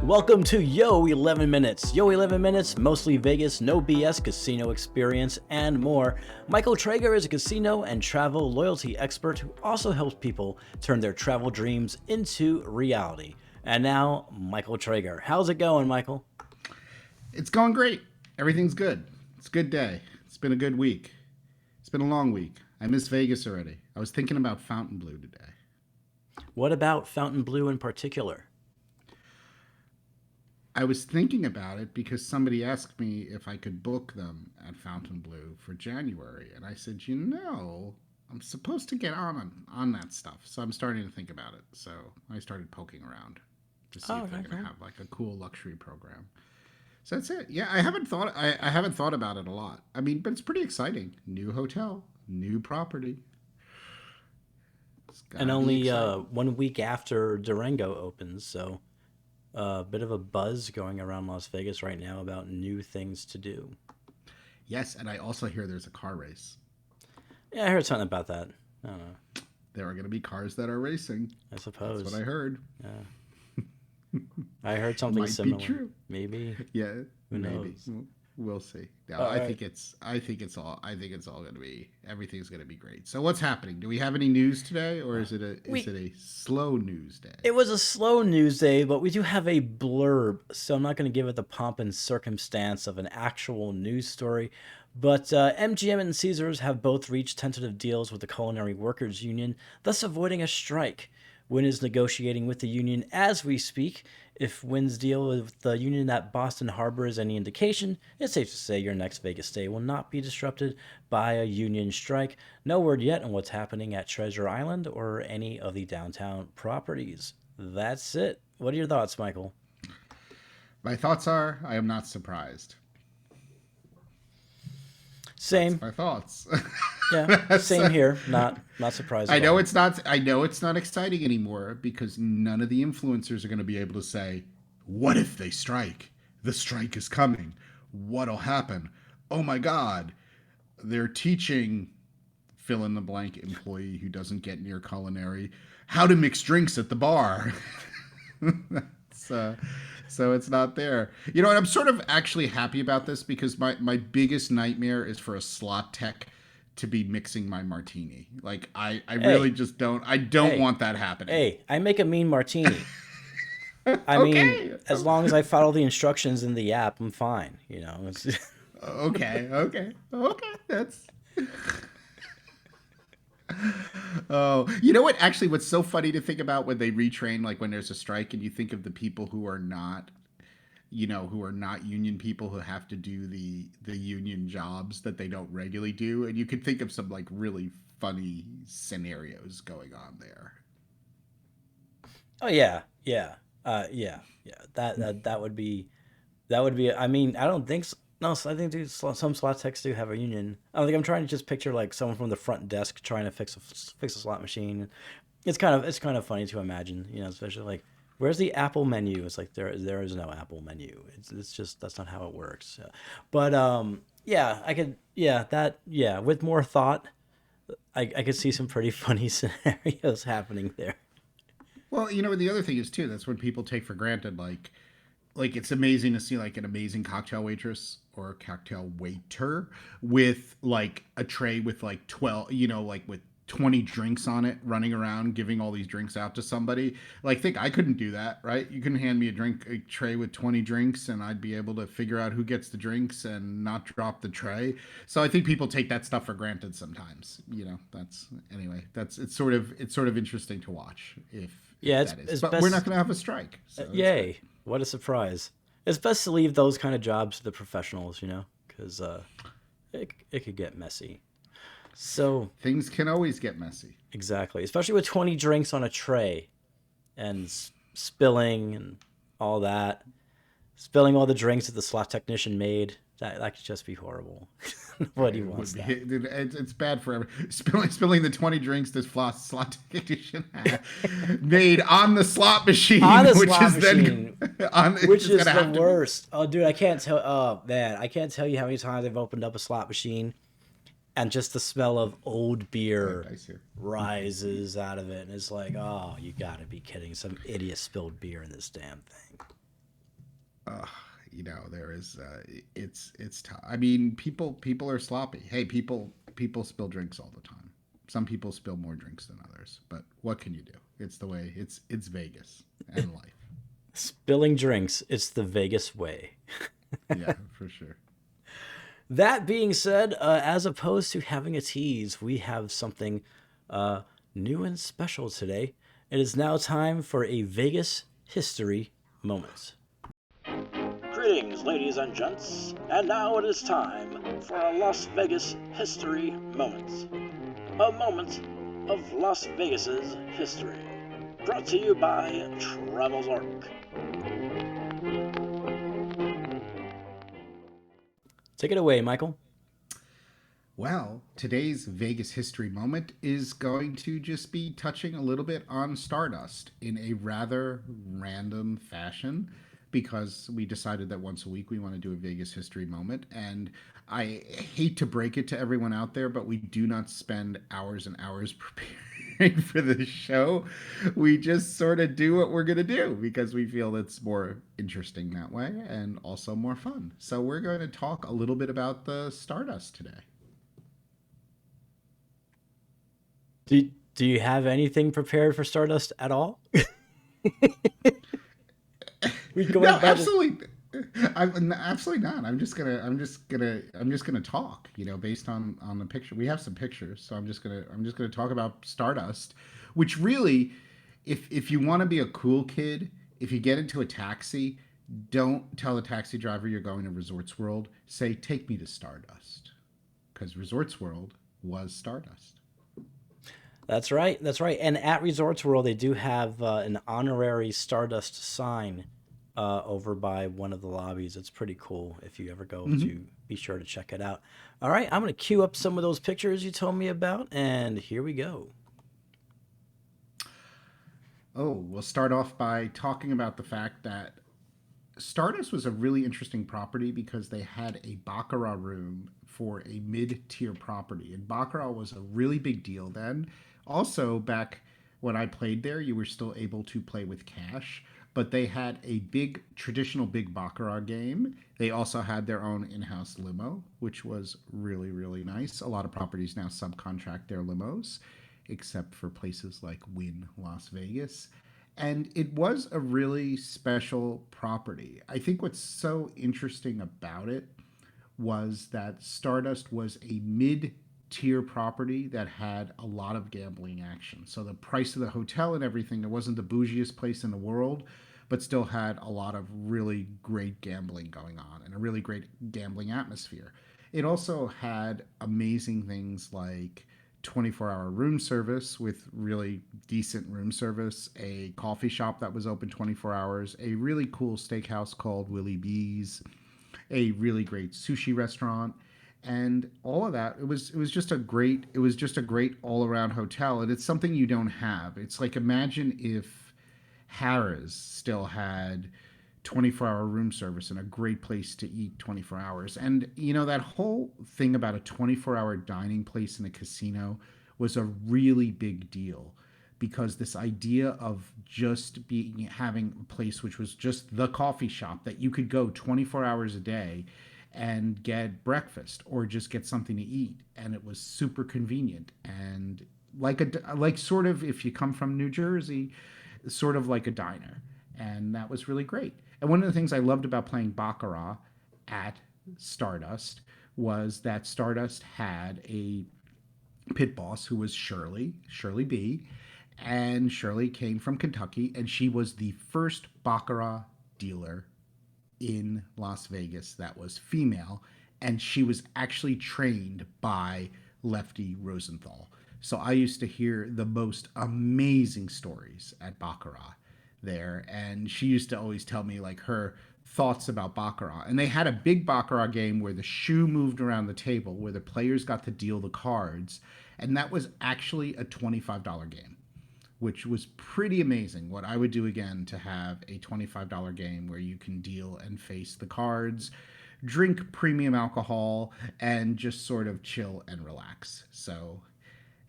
Welcome to Yo-11 Minutes. Yo-11 Minutes, mostly Vegas, no BS casino experience, and more. Michael Traeger is a casino and travel loyalty expert who also helps people turn their travel dreams into reality. And now, Michael Traeger. How's it going, Michael? It's going great. Everything's good. It's a good day. It's been a good week. It's been a long week. I miss Vegas already. I was thinking about Fontainebleau today. What about Fontainebleau in particular? I was thinking about it because somebody asked me if I could book them at Fontainebleau for January. And I said, I'm supposed to get on that stuff. So I'm starting to think about it. So I started poking around to see if they're going to have like a cool luxury program. So that's it. Yeah, I haven't thought about it a lot. I mean, but it's pretty exciting. New hotel, new property. And only 1 week after Durango opens, so a bit of a buzz going around Las Vegas right now about new things to do. Yes, and I also hear there's a car race. Yeah, I heard something about that. I don't know. There are going to be cars that are racing. I suppose. That's what I heard. Yeah. I heard something similar. Might be true. Maybe. Yeah. Who maybe. knows? We'll see. No, I think it's all going to be. Everything's going to be great. So what's happening? Do we have any news today, or is it a slow news day? It was a slow news day, but we do have a blurb, so I'm not going to give it the pomp and circumstance of an actual news story. But MGM and Caesars have both reached tentative deals with the Culinary Workers Union, thus avoiding a strike. Wynn is negotiating with the union as we speak. If Wynn's deal with the union at Boston Harbor is any indication, it's safe to say your next Vegas stay will not be disrupted by a union strike. No word yet on what's happening at Treasure Island or any of the downtown properties. That's it. What are your thoughts, Michael? My thoughts are, I am not surprised. Same. That's my thoughts. Yeah, same here. Not surprised. I know it's not exciting anymore because none of the influencers are going to be able to say, "What if they strike? The strike is coming. What'll happen? Oh my God, they're teaching fill in the blank employee who doesn't get near culinary how to mix drinks at the bar." So it's not there. You know, and I'm sort of actually happy about this because my biggest nightmare is for a slot tech to be mixing my martini. Like I really just don't want that happening. Hey, I make a mean martini. I mean, as long as I follow the instructions in the app, I'm fine. You know. Okay. That's. Oh, you know what? Actually, what's so funny to think about when they retrain, like when there's a strike, and you think of the people who are not, who are not union people who have to do the union jobs that they don't regularly do, and you could think of some like really funny scenarios going on there. Oh yeah. That would be. I mean, I don't think so. No, I think some slot techs do have a union. I think I'm trying to just picture like someone from the front desk trying to fix a slot machine. It's kind of funny to imagine, especially like where's the Apple menu? It's like there is no Apple menu. It's just that's not how it works. But with more thought, I could see some pretty funny scenarios happening there. Well, the other thing is too, that's what people take for granted, like it's amazing to see like an amazing cocktail waitress or a cocktail waiter with like a tray with like 12, like with 20 drinks on it, running around giving all these drinks out to somebody. Like, think I couldn't do that, right? You can hand me a tray with 20 drinks and I'd be able to figure out who gets the drinks and not drop the tray. So I think people take that stuff for granted sometimes. It's sort of interesting to watch but we're not going to have a strike. So yay. What a surprise. It's best to leave those kind of jobs to the professionals, because it could get messy. So things can always get messy. Exactly. Especially with 20 drinks on a tray and spilling and all that. Spilling all the drinks that the slot technician made. That could just be horrible. Nobody wants that. It's bad for everyone. Spilling the 20 drinks this slot technician made on the slot machine. Which is the worst. Oh, dude, I can't tell. Oh, man. I can't tell you how many times I've opened up a slot machine and just the smell of old beer rises out of it. And it's like, oh, you got to be kidding. Some idiot spilled beer in this damn thing. uh, there is it's tough. I mean, people are sloppy. Hey, people spill drinks all the time. Some people spill more drinks than others, but what can you do? It's the way. It's Vegas and life. Spilling drinks, it's the Vegas way. Yeah, for sure. That being said, as opposed to having a tease, we have something uh, new and special today. It is now time for a Vegas history moment. Greetings, ladies and gents, and now it is time for a Las Vegas history moment. A moment of Las Vegas's history. Brought to you by TravelZork. Take it away, Michael. Well, today's Vegas history moment is going to just be touching a little bit on Stardust in a rather random fashion because we decided that once a week we want to do a Vegas history moment. And I hate to break it to everyone out there, but we do not spend hours and hours preparing for this show. We just sort of do what we're going to do because we feel it's more interesting that way and also more fun. So we're going to talk a little bit about the Stardust today. Do you have anything prepared for Stardust at all? We No, going by the. absolutely. I'm absolutely not. I'm just gonna talk. Based on the picture. We have some pictures, so I'm just gonna talk about Stardust, which really, if you want to be a cool kid, if you get into a taxi, don't tell the taxi driver you're going to Resorts World. Say, take me to Stardust, because Resorts World was Stardust. That's right. That's right. And at Resorts World, they do have an honorary Stardust sign over by one of the lobbies. It's pretty cool. If you ever go Mm-hmm. to, be sure to check it out. All right, I'm going to queue up some of those pictures you told me about, and here we go. Oh, we'll start off by talking about the fact that Stardust was a really interesting property because they had a Baccarat room for a mid tier property. And Baccarat was a really big deal then. Also, back when I played there, you were still able to play with cash. But they had a big, traditional big Baccarat game. They also had their own in house limo, which was really, really nice. A lot of properties now subcontract their limos, except for places like Wynn Las Vegas. And it was a really special property. I think what's so interesting about it was that Stardust was a mid tier property that had a lot of gambling action. So the price of the hotel and everything, it wasn't the bougiest place in the world, but still had a lot of really great gambling going on and a really great gambling atmosphere. It also had amazing things like 24-hour room service with really decent room service, a coffee shop that was open 24 hours, a really cool steakhouse called Willie B's, a really great sushi restaurant, and all of that. It was just a great all around hotel, and it's something you don't have. It's like, imagine if Harrah's still had 24-hour room service and a great place to eat 24 hours. And that whole thing about a 24-hour dining place in a casino was a really big deal because this idea of just being having a place which was just the coffee shop that you could go 24 hours a day and get breakfast or just get something to eat, and it was super convenient and like sort of, if you come from New Jersey, sort of like a diner. And that was really great. And one of the things I loved about playing Baccarat at Stardust was that Stardust had a pit boss who was Shirley B. And Shirley came from Kentucky, and she was the first Baccarat dealer in Las Vegas that was female. And she was actually trained by Lefty Rosenthal. So I used to hear the most amazing stories at Baccarat there. And she used to always tell me like her thoughts about Baccarat. And they had a big Baccarat game where the shoe moved around the table, where the players got to deal the cards. And that was actually a $25 game, which was pretty amazing. What I would do again to have a $25 game where you can deal and face the cards, drink premium alcohol, and just sort of chill and relax. So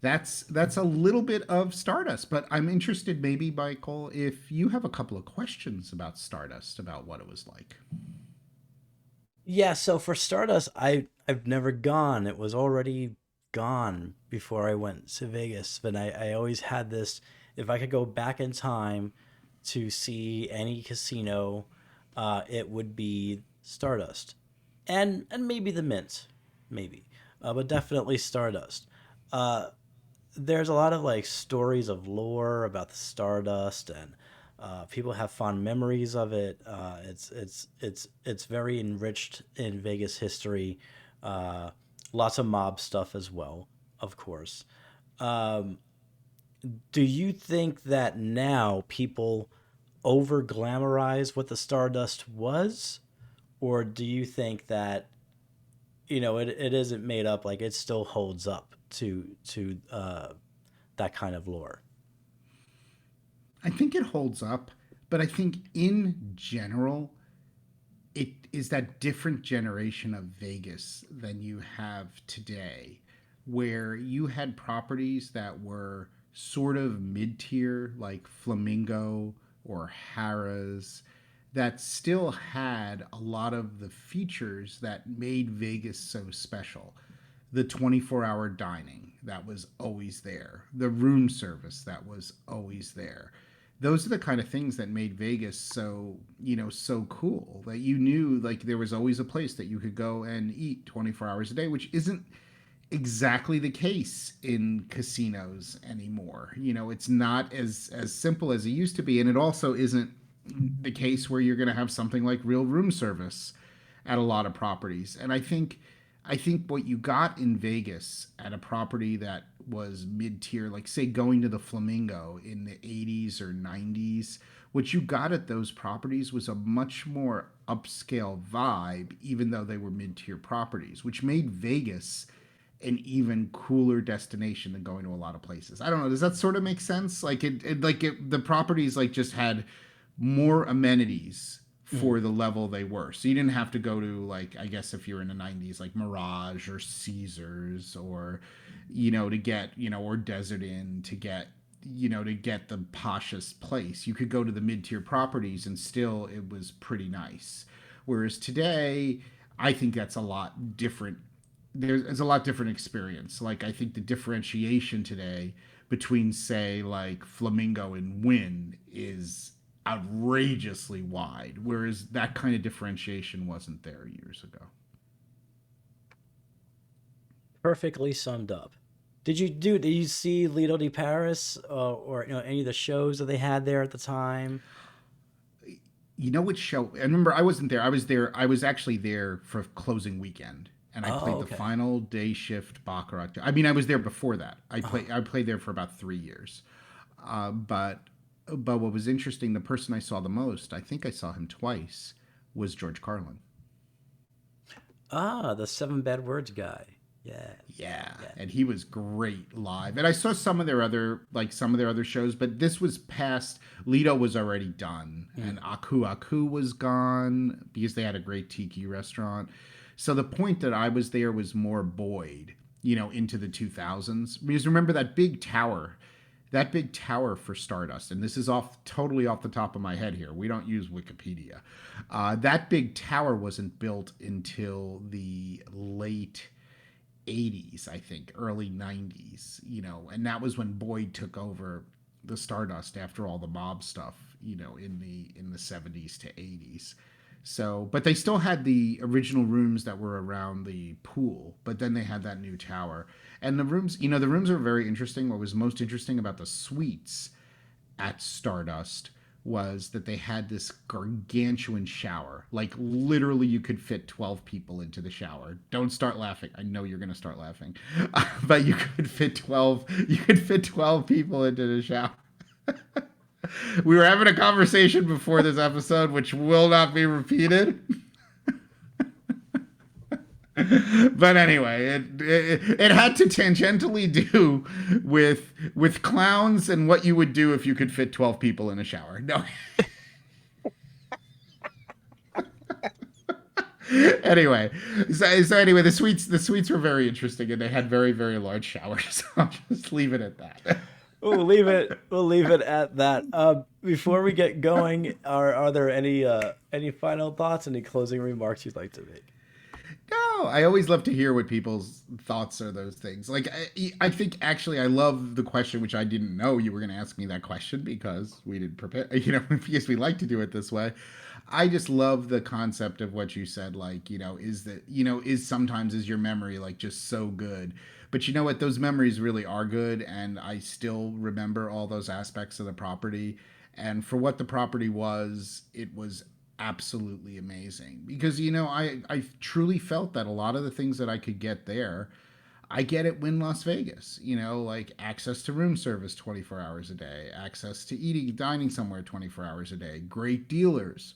That's a little bit of Stardust, but I'm interested, maybe, Michael, if you have a couple of questions about Stardust, about what it was like. Yeah, so for Stardust, I've never gone. It was already gone before I went to Vegas, but I always had this, if I could go back in time to see any casino, it would be Stardust. And maybe the Mint, maybe. But definitely Stardust. Uh, there's a lot of like stories of lore about the Stardust, and people have fond memories of it. It's very enriched in Vegas history. Uh, Lots of mob stuff as well, of course. Um, do you think that now people over glamorize what the Stardust was, or do you think that it isn't made up, like it still holds up to that kind of lore? I think it holds up, but I think in general, it is that different generation of Vegas than you have today, where you had properties that were sort of mid tier, like Flamingo or Harrah's, that still had a lot of the features that made Vegas so special. The 24-hour dining that was always there, the room service that was always there. Those are the kind of things that made Vegas so, so cool, that you knew like there was always a place that you could go and eat 24 hours a day, which isn't exactly the case in casinos anymore. It's not as simple as it used to be, and it also isn't the case where you're going to have something like real room service at a lot of properties. And I think what you got in Vegas at a property that was mid tier, like say going to the Flamingo in the 80s or 90s, what you got at those properties was a much more upscale vibe, even though they were mid tier properties, which made Vegas an even cooler destination than going to a lot of places. I don't know. Does that sort of make sense? Like the properties like just had more amenities Mhm. for the level they were. So you didn't have to go to, like, I guess if you're in the 90s, like Mirage or Caesars, or to get, or Desert Inn to get, to get the poshest place. You could go to the mid-tier properties and still it was pretty nice. Whereas today, I think that's a lot different. There's a lot different experience. Like, I think the differentiation today between, say, like Flamingo and Wynn is outrageously wide, whereas that kind of differentiation wasn't there years ago. Perfectly summed up. Did you see Lido di Paris, or any of the shows that they had there at the time? You know which show? I remember I wasn't there. I was there. I was actually there for closing weekend, and I Oh, played the okay. final day shift baccarat. I mean, I was there before that. I Uh-huh. played. I played there for about 3 years. But what was interesting, the person I saw the most, I think I saw him twice, was George Carlin. Ah, the seven bad words guy. Yeah, Yeah, yeah. and he was great live. And I saw some of their other shows, but this was past. Lido was already done, Mm. and Aku Aku was gone because they had a great tiki restaurant. So the point that I was there was more Boyd, into the 2000s. Because remember that big tower for Stardust, and this is totally off the top of my head here. We don't use Wikipedia. That big tower wasn't built until the late 80s, I think, early 90s, and that was when Boyd took over the Stardust after all the mob stuff, in the 70s to 80s. So, but they still had the original rooms that were around the pool, but then they had that new tower. And the rooms are very interesting. What was most interesting about the suites at Stardust was that they had this gargantuan shower. Like, literally, you could fit 12 people into the shower. Don't start laughing. I know you're going to start laughing. But you could fit 12 people into the shower. We were having a conversation before this episode, which will not be repeated. But anyway, it had to tangentially do with clowns and what you would do if you could fit 12 people in a shower. No, Anyway, so anyway, the suites were very interesting, and they had very very large showers. I'll just leave it at that. We'll leave it. We'll leave it at that. Before we get going, are there any final thoughts? Any closing remarks you'd like to make? No, I always love to hear what people's thoughts are. Those things, like I think actually I love the question, which I didn't know you were going to ask me that question because we didn't prepare. Because we like to do it this way. I just love the concept of what you said. Like, is that is sometimes is your memory like just so good, but you know what? Those memories really are good, and I still remember all those aspects of the property. And for what the property was, it was absolutely amazing because I truly felt that a lot of the things that I could get there, I get at Wynn Las Vegas. Like access to room service 24 hours a day, access to eating, dining somewhere 24 hours a day, great dealers,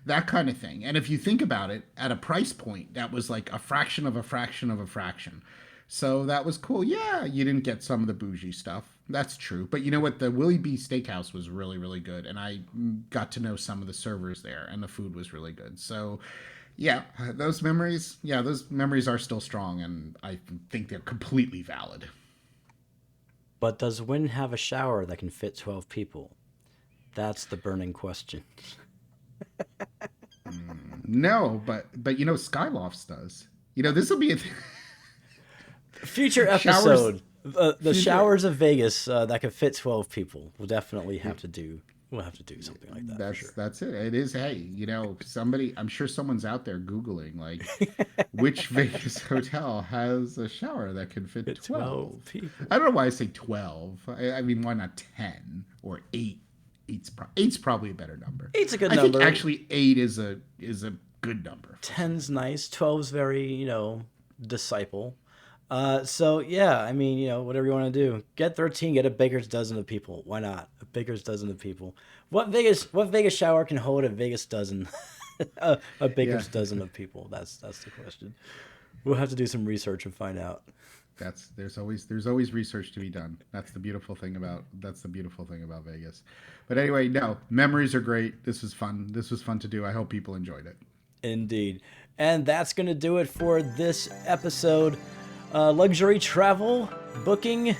that kind of thing. And if you think about it, at a price point that was like a fraction of a fraction of a fraction. So that was cool. Yeah, you didn't get some of the bougie stuff. That's true. But you know what? The Willie B Steakhouse was really, really good. And I got to know some of the servers there, and the food was really good. So, those memories are still strong, and I think they're completely valid. But does Wynn have a shower that can fit 12 people? That's the burning question. No, but Skylofts does. This will be a Future showers. episode. The Future. showers of Vegas that could fit 12 people. We'll definitely have to do. We'll have to do something like that for sure. That's it. It is. Hey, somebody. I'm sure someone's out there googling like which Vegas hotel has a shower that can fit Fit 12. 12 people. I don't know why I say 12. I mean, why not 10 or 8? Eight's probably a better number. Eight's a good I number. think actually 8 is a good number. 10's nice. 12's very, disciple. So yeah, I mean, whatever you want to do. Get 13, get a baker's dozen of people. Why not? A baker's dozen of people. What Vegas shower can hold a Vegas dozen? a Yeah. baker's dozen of people. That's the question. We'll have to do some research and find out. There's always research to be done. That's the beautiful thing about Vegas. But anyway, no, memories are great. This was fun. This was fun to do. I hope people enjoyed it. Indeed. And that's going to do it for this episode. Luxury travel, booking.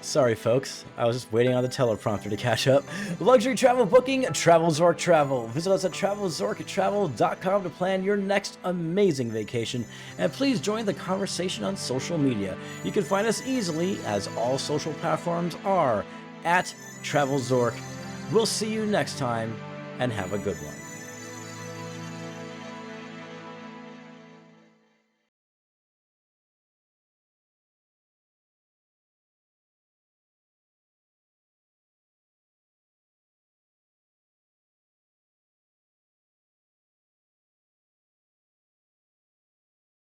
Sorry, folks. I was just waiting on the teleprompter to catch up. Luxury travel booking, TravelZork Travel. Visit us at TravelZorkTravel.com to plan your next amazing vacation. And please join the conversation on social media. You can find us easily, as all social platforms are, at TravelZork. We'll see you next time, and have a good one.